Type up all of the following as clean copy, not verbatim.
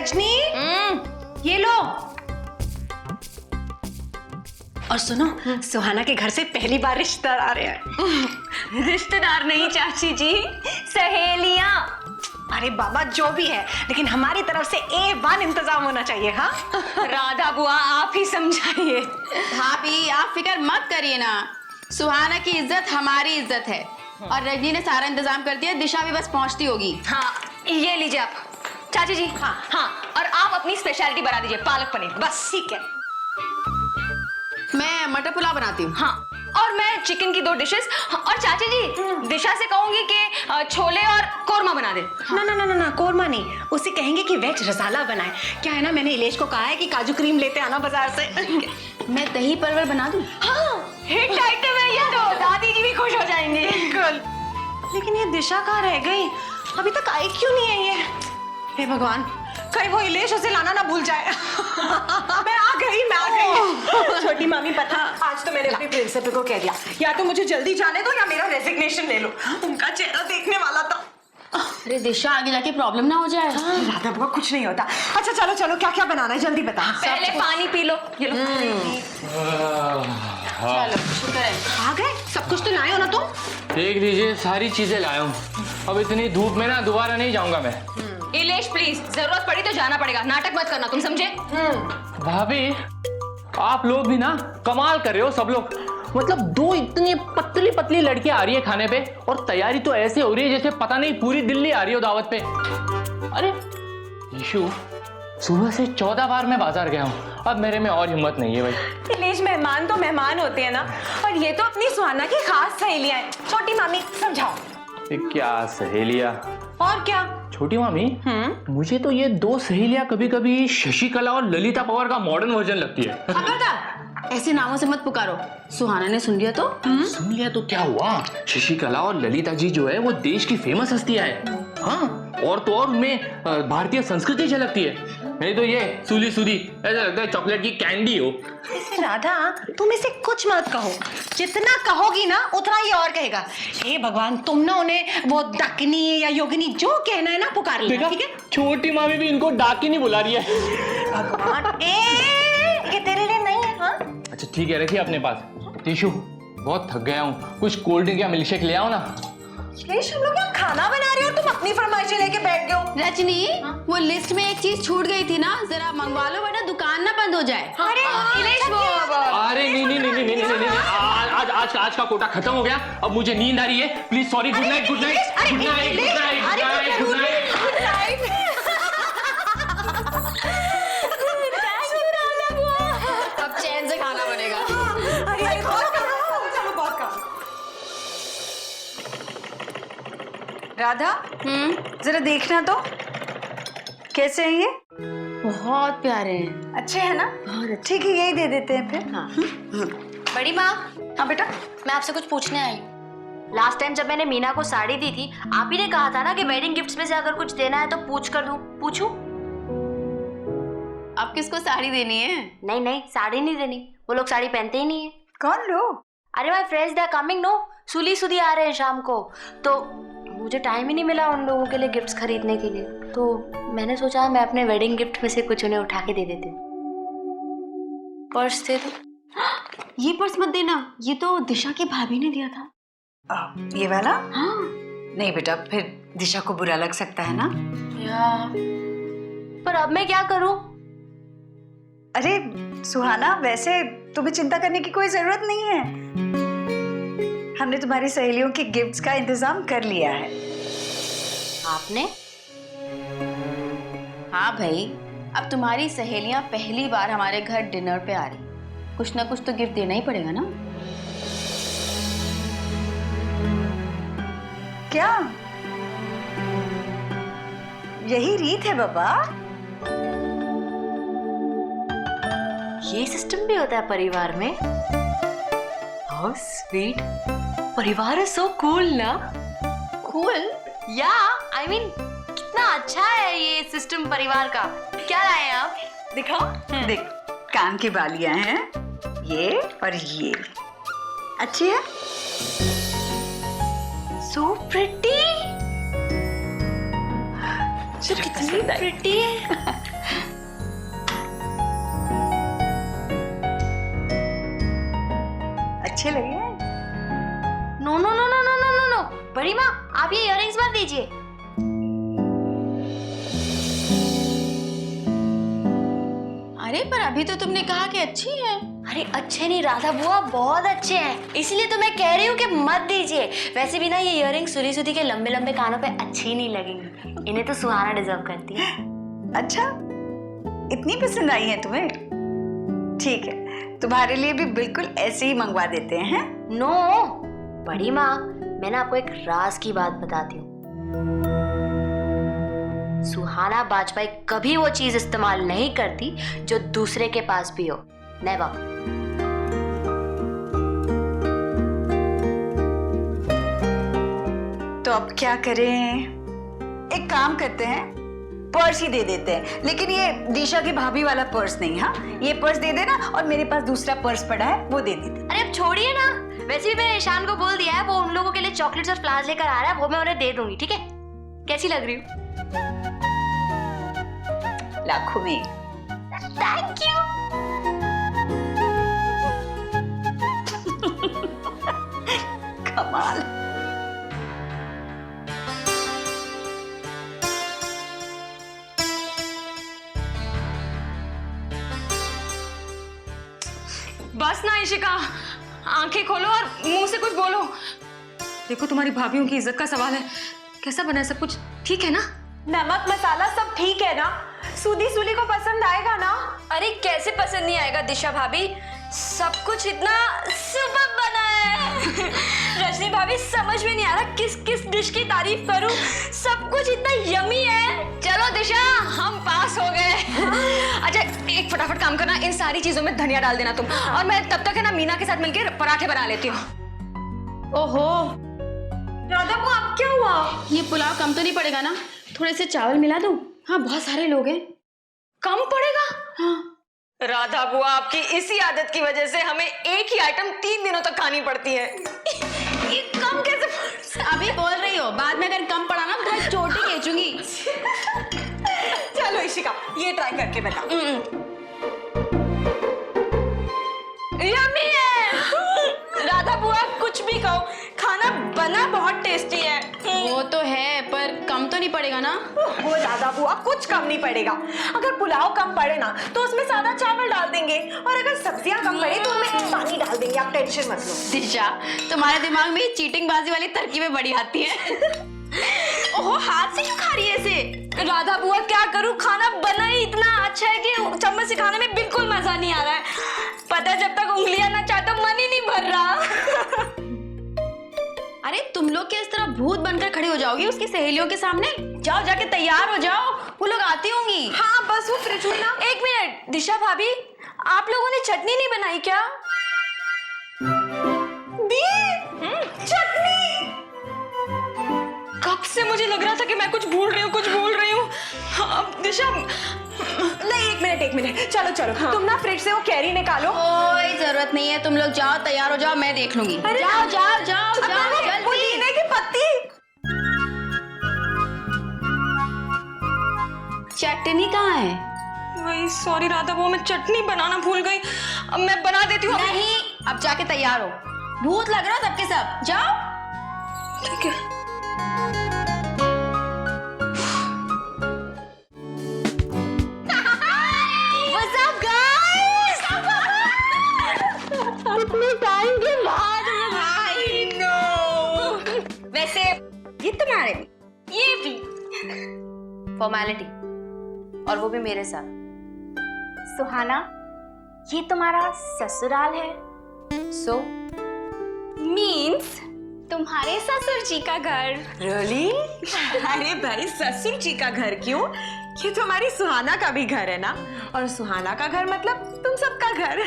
रजनी ये लो। और सुनो, सुहाना के घर से पहली बार रिश्तेदार आ रहे हैं। रिश्तेदार नहीं चाची जी, सहेलियां। अरे बाबा जो भी है, लेकिन हमारी तरफ से A1 इंतजाम होना चाहिए। हाँ राधा बुआ आप ही समझाइए। भाभी आप फिक्र मत करिए ना, सुहाना की इज्जत हमारी इज्जत है। और रजनी ने सारा इंतजाम कर दिया, दिशा भी बस पहुंचती होगी। हाँ ये लीजिए आप चाची जी। हाँ और आप अपनी स्पेशलिटी बना दीजिए, पालक पनीर। बस ठीक है। मैं मटर पुलाव बनाती हूँ। हाँ और मैं चिकन की 2 डिशेस। और चाची जी दिशा से कहूंगी कि छोले और कोरमा बना दे। ना ना ना ना ना, कोरमा नहीं, उसे कहेंगे कि वेज रसाला बनाए। क्या है ना, मैंने इलेश को कहा है कि काजू क्रीम लेते आना बाजार से। मैं दही परवर बना दूँ। हाँ हिट आइटम है ये तो, दादी जी भी खुश हो जाएंगे। लेकिन ये दिशा कहाँ रह गई, अभी तक आई क्यों नहीं है ये? हे भगवान, कहीं वो इलेश उसे लाना ना भूल जाए। मैं आ गई। छोटी मामी पता, आज तो मैंने अपनी प्रिंसिपल को कह दिया, या तो मुझे जल्दी जाने दो या मेरा रेजिग्नेशन ले लो। उनका चेहरा देखने वाला था। अरे दिशा आगे जाके प्रॉब्लम ना हो जाए। राधा बुआ कुछ नहीं होता। अच्छा चलो चलो, क्या क्या बनाना है जल्दी बता। पहले पानी पी लो, ये लो। चलो शुक्र है। आ गए, सब कुछ तो लाए हो ना तुम? देख लीजिए सारी चीजें लाया हूँ। अब इतनी धूप में ना दोबारा नहीं जाऊंगा मैं। इलेश प्लीज, जरूरत पड़ी तो जाना पड़ेगा, नाटक मत करना, तुम समझे? भाभी आप लोग भी ना कमाल कर रहे हो सब लोग। मतलब 2 इतनी पतली पतली लड़कियां आ रही है खाने पे, और तैयारी तो ऐसे हो रही है जैसे पता नहीं पूरी दिल्ली आ रही हो दावत पे। अरे यीशु, सुबह से 14 बार मैं बाजार गया हूँ, अब मेरे में और हिम्मत नहीं है भाई। इलेश, मेहमान तो मेहमान होते हैं ना, और ये तो अपनी सुहाना की खास सहेलियां हैं। छोटी मामी समझाओ। ये क्या सहेलियां? और क्या? छोटी मामी, मुझे तो ये 2 सहेलियां कभी कभी शशिकला और ललिता पवार का मॉडर्न वर्जन लगती है। खबरदार, ऐसे नामों से मत पुकारो, सुहाना ने सुन लिया तो। सुन लिया तो क्या हुआ? शशिकला और ललिता जी जो है वो देश की फेमस हस्तियां है। हाँ, और तो और उनमें भारतीय संस्कृति झलकती है। नहीं तो ये सूली सूदी ऐसा लगता है चॉकलेट की कैंडी हो। राधा, तुम इसे कुछ मत कहो, जितना कहोगी ना उतना ये और कहेगा। हे भगवान, तुम ना उन्हें वो डाकिनी या योगिनी जो कहना है ना पुकार लेना, ठीक है? छोटी मामी भी इनको डाकिनी बुला रही है। भगवान, ये तेरे लिए नहीं है। हाँ? अच्छा ठीक है, रखिए अपने पास। टिशू, बहुत थक गया हूँ, कुछ कोल्ड ड्रिंक या मिल्कशेक ले आओ ना। इलेश, हम लोग यहाँ खाना बना रहे हो, तुम अपनी फरमाइशें लेके बैठ गए हो। रजनी, वो लिस्ट में एक चीज छूट गई थी ना, जरा मंगवा लो वरना दुकान ना बंद हो जाए। अरे इलेश वो अरे नहीं, आज का कोटा खत्म हो गया, अब मुझे नींद आ रही है। Please sorry, good night good night good night good night good night. अब चैन से खाना बनेगा। चलो बहुत काम। राधा, जरा देखना तो कैसे हैं ये? बहुत प्यारे हैं। अच्छे हैं ना? बहुत अच्छे। ठीक है, यही दे देते हैं फिर। हाँ। बड़ी माँ, हाँ बेटा, मैं आपसे कुछ पूछने आई हूँ। लास्ट टाइम जब मैंने मीना को साड़ी दी थी, आप ही ने कहा था ना कि वेडिंग गिफ्ट्स में से अगर कुछ देना है तो पूछ कर दूं। पूछूं? अब किसको साड़ी देनी है? नहीं नहीं, साड़ी नहीं देनी, वो लोग साड़ी पहनते ही नहीं है। कौन लोग? अरे my friends, they are coming no, सुली सुदी आ रहे हैं शाम को, तो मुझे टाइम ही नहीं मिला उन लोगों के लिए गिफ्ट्स खरीदने के लिए, तो मैंने सोचा मैं अपने वेडिंग गिफ्ट में से कुछ उन्हें उठा के दे देती हूँ। पर्स दे दो। ये पर्स मत देना, ये तो दिशा की भाभी ने दिया था। ये वाला? हाँ। नहीं बेटा, फिर दिशा को बुरा लग सकता है ना। यार, पर अब मैं क्या करूं? अरे सुहाना, वैसे तुम्हें चिंता करने की कोई जरूरत नहीं है, हमने तुम्हारी सहेलियों के गिफ्ट्स का इंतजाम कर लिया है। आपने? हाँ भाई, अब तुम्हारी सहेलियां पहली बार हमारे घर डिनर पे आ रही, कुछ ना कुछ तो गिफ्ट देना ही पड़ेगा ना। क्या यही रीत है बाबा? ये सिस्टम भी होता है परिवार में? हाउ स्वीट, परिवार इज सो कूल ना। कूल? या आई मीन कितना अच्छा है ये सिस्टम परिवार का। क्या लाए हैं आप? दिखाओ। देख, कान की बालियां हैं ये और ये, अच्छी है? सो प्रिटी, कितनी प्रिटी है। अच्छे लगे हैं। No no no no no no no no, बड़ी माँ आप ये इयररिंग्स मत दीजिए। अरे पर अभी तो तुमने कहा कि अच्छी है। अरे अच्छे नहीं राधा बुआ, बहुत अच्छे हैं, इसलिए तो मैं कह रही हूँ कि मत दीजिए। वैसे भी ना ये इयररिंग सुली सुधी के लंबे लंबे कानों पे अच्छी नहीं लगेंगी, इन्हें तो सुहाना डिजर्व करती है। अच्छा, इतनी पसंद आई है तुम्हें? ठीक है, तुम्हारे लिए भी बिल्कुल ऐसे ही मंगवा देते हैं। नो बड़ी माँ, मैं ना आपको एक राज की बात बताती हूँ। सुहाना बाजपेयी कभी वो चीज इस्तेमाल नहीं करती जो दूसरे के पास भी हो, नेवर। तो अब क्या करें? एक काम करते हैं, पर्स ही दे देते हैं, लेकिन ये दिशा की भाभी वाला पर्स नहीं। हाँ, ये पर्स दे देना और मेरे पास दूसरा पर्स पड़ा है, वो दे देते। अरे अब छोड़िए ना, वैसे भी मैंने ईशान को बोल दिया है, वो उन लोगों के लिए चॉकलेट्स और फ्लावर्स लेकर आ रहा है, वो मैं उन्हें दे दूंगी, ठीक है? कैसी लग रही हूँ? लाखों में। Thank you. कमाल। बस ना इशिका, आंखें खोलो और मुंह से कुछ बोलो। देखो तुम्हारी भाभीयों की इज्जत का सवाल है, कैसा बना है सब कुछ? ठीक है ना? नमक मसाला सब ठीक है ना? सूदी सूली को पसंद आएगा ना? अरे कैसे पसंद नहीं आएगा दिशा भाभी, सब कुछ इतना सुपर बना है। रजनी भाभी समझ में नहीं आ रहा किस किस डिश की तारीफ करूं, सब कुछ इतना यमी है। चलो दिशा, हम पास हो गए। अच्छा एक फटाफट काम करना, इन सारी चीजों में धनिया डाल देना तुम, और मैं तब तक है ना मीना के साथ मिलकर पराठे बना लेती हूँ। ओहो, राधा को अब क्या हुआ? ये पुलाव कम तो नहीं पड़ेगा ना? थोड़े से चावल मिला दूं? हाँ बहुत सारे लोग हैं। कम पड़ेगा? हाँ। राधा बुआ, आपकी इसी आदत की वजह से हमें एक ही आइटम 3 दिनों तक खानी पड़ती है। ये कम कैसे? अभी बोल रही हो, बाद में अगर कम पड़ा ना तो मैं चोटी खींचूंगी। चलो इशिका, ये ट्राई करके बता। यम्मी है। राधा बुआ कुछ भी कहो, खाना बना बहुत टेस्टी है। वो तो है, पर कम तो नहीं पड़ेगा ना? वो राधा बुआ कुछ कम नहीं पड़ेगा। अगर पुलाव कम पड़े ना तो उसमें सादा चावल डाल देंगे, और अगर सब्जियां कम पड़े तो उनमें पानी डाल देंगे। आप टेंशन मत लो। दिशा, तुम्हारे दिमाग में चीटिंग बाजी वाली तरकीबें बड़ी आती है। ओहो, हाथ से क्यों खा रही है इसे? राधा बुआ क्या करूं, खाना बना ही इतना अच्छा है कि चम्मच से खाने में बिल्कुल मजा नहीं आ रहा है। पता है, जब तक उंगलियां ना चाटो मन ही नहीं भर रहा। अरे तुम लोग क्या इस तरह भूत बनकर खड़े हो जाओगी उसकी सहेलियों के सामने? जाओ जाके तैयार हो जाओ, वो लोग आती होंगी। हाँ बस वो फ्रिज में ना। एक मिनट दिशा भाभी, आप लोगों ने चटनी नहीं बनाई क्या? चटनी? कब से मुझे लग रहा था कि मैं कुछ भूल रही हूँ। अब दिशा, नहीं एक मिनट, चलो चलो। हाँ। तुम ना फ्रिज से वो कैरी निकालो। कोई जरूरत नहीं है, तुम लोग जाओ तैयार हो जाओ, मैं देख लूंगी। जाओ जाओ जाओ जाओ जल्दी। पुदीने की पत्ती। चटनी कहाँ है? वही, सॉरी राधा वो मैं चटनी बनाना भूल गई, अब मैं बना देती हूँ। नहीं, अब जाके तैयार हो, भूत लग रहा है सबके सब। जाओ। ठीक है। वैसे ये तुम्हारे भी, ये भी फॉर्मेलिटी, और वो भी मेरे साथ। सुहाना, ये तुम्हारा ससुराल है? सो मीन्स तुम्हारे ससुर जी का घर। रियली? अरे भाई, ससुर जी का घर क्यों? ये तो हमारी सुहाना का भी घर है ना, और सुहाना का घर मतलब तुम सबका घर।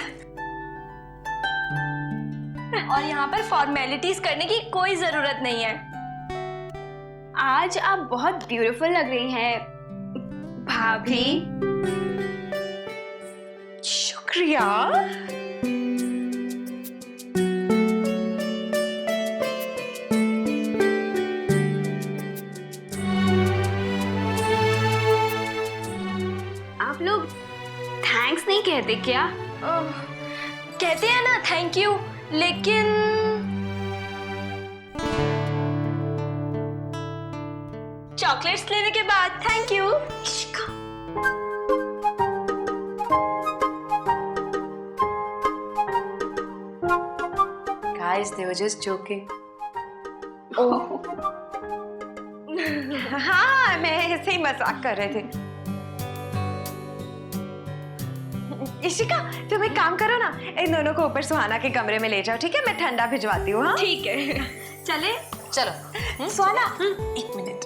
और यहाँ पर फॉर्मेलिटीज करने की कोई जरूरत नहीं है। आज आप बहुत ब्यूटीफुल लग रही हैं भाभी। शुक्रिया। आप लोग थैंक्स नहीं कहते क्या? कहते हैं ना थैंक यू, लेकिन चॉकलेट्स लेने के बाद। Thank you. Guys, they were just joking. हाँ, मैं ऐसे ही मजाक कर रहे थे। इशिका, तुम एक काम करो ना, इन दोनों को ऊपर सुहाना के कमरे में ले जाओ, ठीक है? मैं ठंडा भिजवाती हूँ। हाँ, ठीक है, चले। चलो सुहाना, एक मिनट।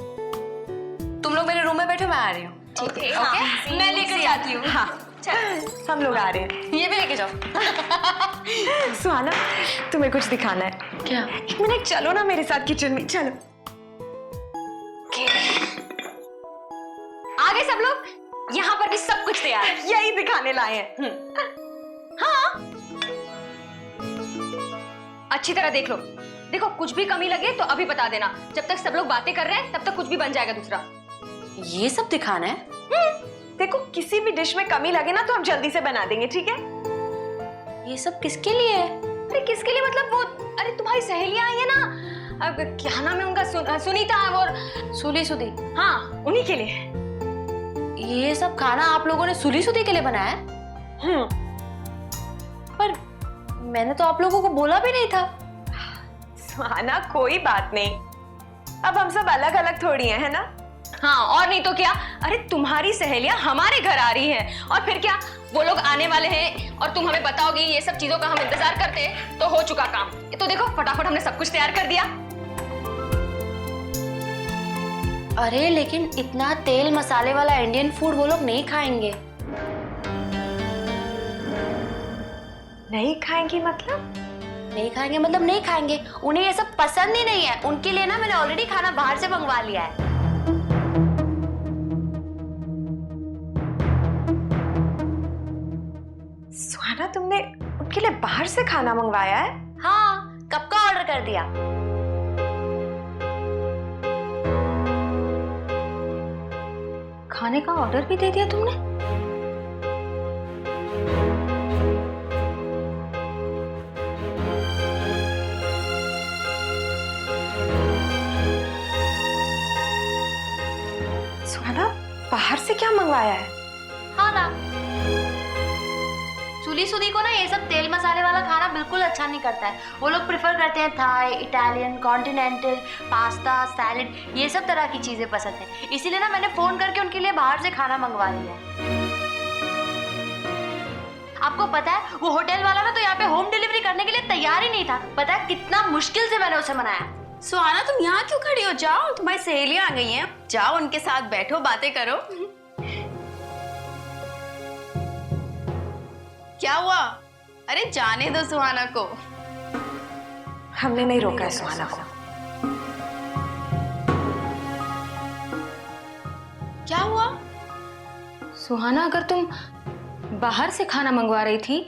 तुम लोग मेरे रूम में बैठो, मैं आ रही हूँ। ठीक है, हाँ, मैं लेकर जाती हूँ। हाँ, हम लोग आ रहे हैं। ये भी लेके जाओ। सुहाना, तुम्हें कुछ दिखाना है। क्या? एक मिनट चलो ना मेरे साथ किचन में, चलो। आगे सब लोग, यहाँ पर भी सब कुछ तैयार है। यही दिखाने लाए हैं। हाँ, अच्छी तरह देख लो। देखो, कुछ भी कमी लगे तो अभी बता देना। जब तक सब लोग बातें कर रहे हैं तब तक कुछ भी बन जाएगा दूसरा। ये सब दिखाना है? देखो, किसी भी डिश में कमी लगे ना तो हम जल्दी से बना देंगे, ठीक है? ये सब किसके लिए है? अरे किसके लिए मतलब? वो, अरे तुम्हारी सहेलियां आई है ना, अब क्या नाम है उनका, सुनीता और सुली सुदी। हाँ, उन्हीं के लिए। ये सब खाना आप लोगों ने सुली सुदी के लिए बनाया है? पर मैंने तो आप लोगों को बोला भी नहीं था। सुहाना, कोई बात नहीं, अब हम सब अलग अलग थोड़ी हैं, है ना? हाँ, और नहीं तो क्या। अरे तुम्हारी सहेलियां हमारे घर आ रही हैं, और फिर क्या, वो लोग आने वाले हैं और तुम हमें बताओगी ये सब चीजों का हम इंतजार करते, तो हो चुका काम। ये तो देखो, फटाफट हमने सब कुछ तैयार कर दिया। अरे लेकिन इतना तेल मसाले वाला इंडियन फूड वो लोग नहीं खाएंगे। नहीं खाएंगी मतलब? नहीं खाएंगे मतलब नहीं खाएंगे। उन्हें ये सब पसंद ही नहीं है। उनके लिए ना मैंने ऑलरेडी खाना बाहर से मंगवा लिया है। सुहाना, तुमने उनके लिए बाहर से खाना मंगवाया है? हाँ, कब का ऑर्डर कर दिया। खाने का ऑर्डर भी दे दिया तुमने? सुहाना, बाहर से क्या मंगवाया है? हाँ ना, सुली सुदी को ना ये सब तेल मसाले वाला खाना बिल्कुल अच्छा नहीं करता है। वो लोग प्रेफर करते हैं Thai, Italian, continental, pasta, salad, ये सब तरह की चीजें पसंद है। इसीलिए ना मैंने फोन करके उनके लिए बाहर से खाना मंगवा लिया है। आपको पता है, वो होटल वाला ना तो यहाँ पे होम डिलीवरी करने के लिए तैयार ही नहीं था। पता है कितना मुश्किल से मैंने उसे मनाया। सुहाना, तुम यहाँ क्यों खड़ी हो? जाओ, तुम्हारी सहेलियां आ गई हैं, जाओ उनके साथ बैठो, बातें करो। क्या हुआ? अरे जाने दो सुहाना को। हमने नहीं रोका है सुहाना को। क्या हुआ? सुहाना, अगर तुम बाहर से खाना मंगवा रही थी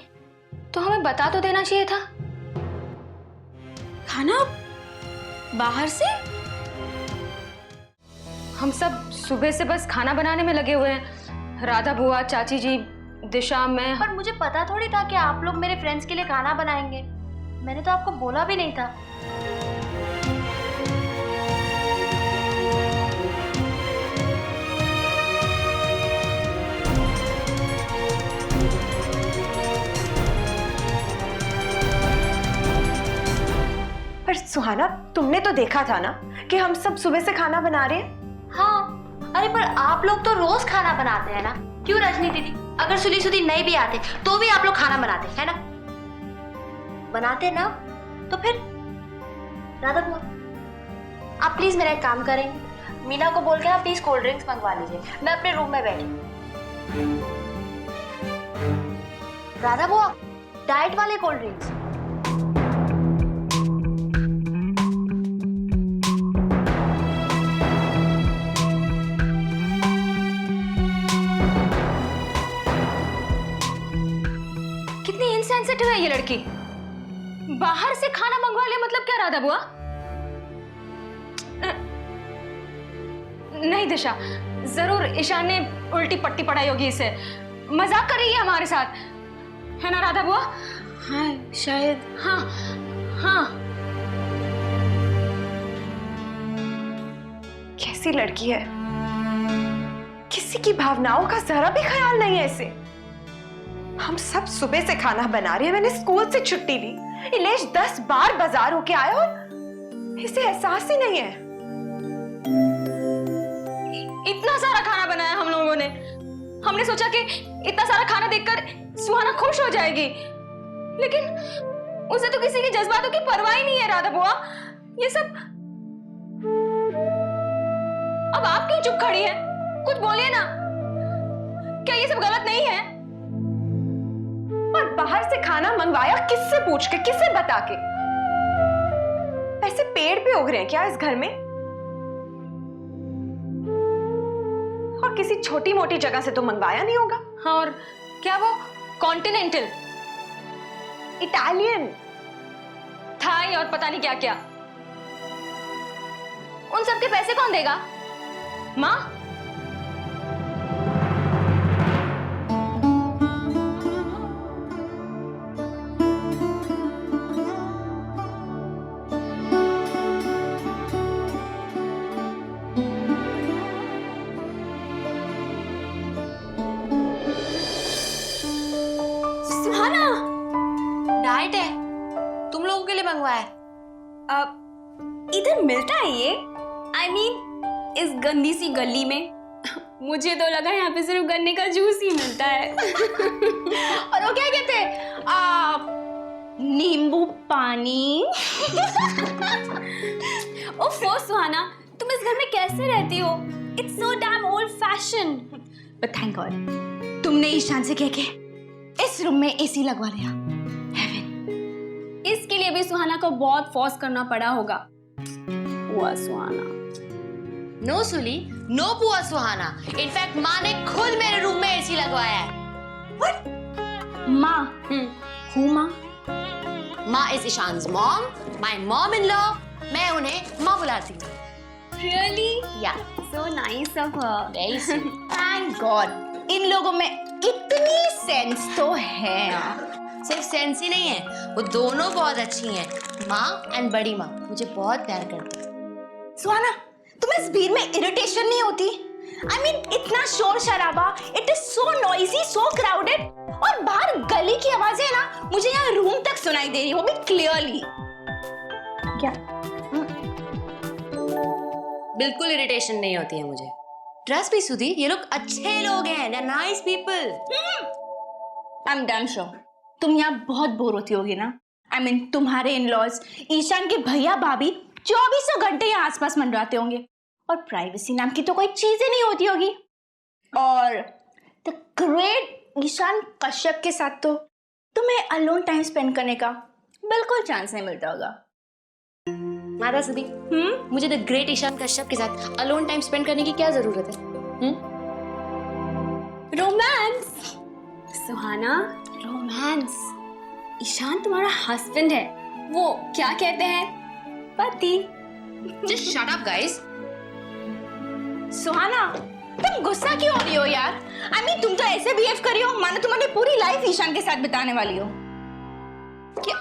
तो हमें बता तो देना चाहिए था। खाना बाहर से? हम सब सुबह से बस खाना बनाने में लगे हुए हैं। राधा बुआ, चाची जी, दिशा, मैं। पर मुझे पता थोड़ी था कि आप लोग मेरे फ्रेंड्स के लिए खाना बनाएंगे। मैंने तो आपको बोला भी नहीं था। पर सुहाना, तुमने तो देखा था ना कि हम सब सुबह से खाना बना रहे हैं। हाँ, अरे पर आप लोग तो रोज खाना बनाते हैं ना, क्यों रजनी दीदी? अगर सुली सुदी नहीं भी आते तो भी आप लोग खाना बनाते है ना? बनाते ना? तो फिर राधा बुआ, आप प्लीज मेरा एक काम करेंगे, मीना को बोल के आप प्लीज कोल्ड ड्रिंक्स मंगवा लीजिए। मैं अपने रूम में बैठी। राधा बुआ, डाइट वाले कोल्ड ड्रिंक्स। कितनी इनसेंसिटिव है ये लड़की। बाहर से खाना मंगवा लिया मतलब क्या राधा बुआ? नहीं दिशा, जरूर ईशान ने उल्टी पट्टी पढ़ाई होगी इसे। मजाक कर रही है हमारे साथ, है ना राधा बुआ? हाँ शायद, हाँ हाँ। कैसी लड़की है, किसी की भावनाओं का जरा भी ख्याल नहीं है इसे। हम सब सुबह से खाना बना रहे हैं, मैंने स्कूल से छुट्टी ली, इलेश 10 बार बाजार होके आया और इसे एहसास ही नहीं है। इतना सारा खाना बनाया हम लोगों ने, हमने सोचा कि इतना सारा खाना देखकर सुहाना खुश हो जाएगी, लेकिन उसे तो किसी के जज्बातों की परवाह ही नहीं है। राधा बुआ, ये सब अब आप क्यों चुप खड़ी हैं? कुछ बोलिए ना, क्या ये सब गलत नहीं है? और बाहर से खाना मंगवाया किससे पूछ के, किससे बता के? ऐसे पेड़ पे उग रहे हैं क्या इस घर में? और किसी छोटी मोटी जगह से तो मंगवाया नहीं होगा। हाँ, और क्या वो कॉन्टिनेंटल, इटालियन, थाई और पता नहीं क्या क्या, उन सब के पैसे कौन देगा? माँ? सुहाना, डाइट है, तुम लोगों के लिए मंगवाया है। इधर मिलता है ये? I mean, इस गंदी सी गली में मुझे तो लगा यहाँ पे सिर्फ गन्ने का जूस ही मिलता है। और वो क्या कहते हैं, नींबू पानी। ओफो सुहाना, तुम इस घर में कैसे रहती हो? It's so damn old fashioned. But thank God, तुमने ईशान से कह के इस रूम में एसी लगवा लिया। हेवन। इसके लिए भी सुहाना को बहुत फोर्स करना पड़ा होगा। हुआ सुहाना। नो सुली, नो पुआ सुहाना। इनफैक्ट माँ ने खुद मेरे रूम में एसी लगवाया है। माँ, हूँ माँ? माँ is Ishaan's mom, my mom in law. मैं उन्हें माँ बुलाती हूँ। Really? या So nice of her. Very sweet. Thank god, इन लोगों में इतनी सेंस तो है। सिर्फ सेंस ही नहीं है, वो दोनों बहुत अच्छी हैं। माँ एंड बड़ी माँ मुझे बहुत प्यार करती है। सुहाना, तुम्हें इस भीड़ में इरिटेशन नहीं होती? I mean, इतना शोर शराबा, it is so noisy, so crowded, और बाहर गली की आवाजें ना मुझे यहाँ रूम तक सुनाई दे रही, वो भी क्लियरली। क्या? बिल्कुल इरिटेशन नहीं होती है मुझे। ट्रस्ट भी सुधी, ये लोग अच्छे लोग हैं, they are nice people. I am damn sure तुम यहाँ बहुत बोर होती होगी ना। I mean, तुम्हारे इन-लॉज, ईशान के भैया भाभी 24 घंटे यहाँ आसपास मंडराते होंगे, और प्राइवेसी नाम की तो कोई चीज ही नहीं होती होगी। और द ग्रेट ईशान कश्यप के साथ तो तुम्हें अलोन टाइम स्पेंड करने का बिल्कुल चांस नहीं मिलता होगा। माता सुधी, मुझे द ग्रेट ईशान कश्यप के साथ अलोन टाइम स्पेंड करने की क्या जरूरत है? रोमांस सुहाना, रोमांस। ईशान तुम्हारा हस्बैंड है, वो क्या कहते हैं, पति। Just shut up, guys. सुहाना, तुम गुस्सा क्यों हो रही हो यार? I mean, तुम तो ऐसे बिहेव कर रही हो मानो तुम्हारी पूरी लाइफ ईशान के साथ बिताने वाली हो। क्या?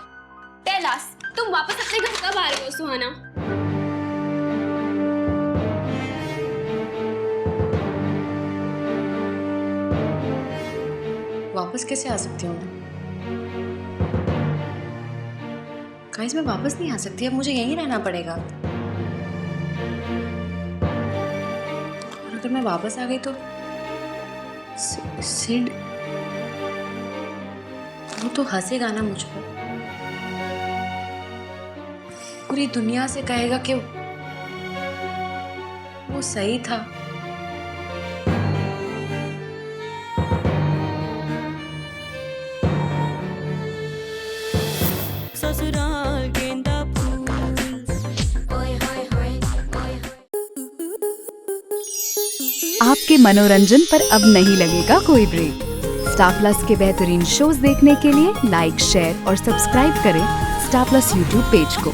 Tell us, तुम वापस अपने घर कब आ रही हो सुहाना? वापस कैसे आ सकती हूँ? गाइस, मैं वापस नहीं आ सकती, अब मुझे यहीं रहना पड़ेगा। और अगर मैं वापस आ गई तो सिड, वो तो हंसेगा ना मुझ पर। पूरी दुनिया से कहेगा कि वो सही था। ससुराल गेंदा फूल। आपके मनोरंजन पर अब नहीं लगेगा कोई ब्रेक। स्टार प्लस के बेहतरीन शोज देखने के लिए लाइक, शेयर और सब्सक्राइब करें स्टार प्लस यूट्यूब पेज को।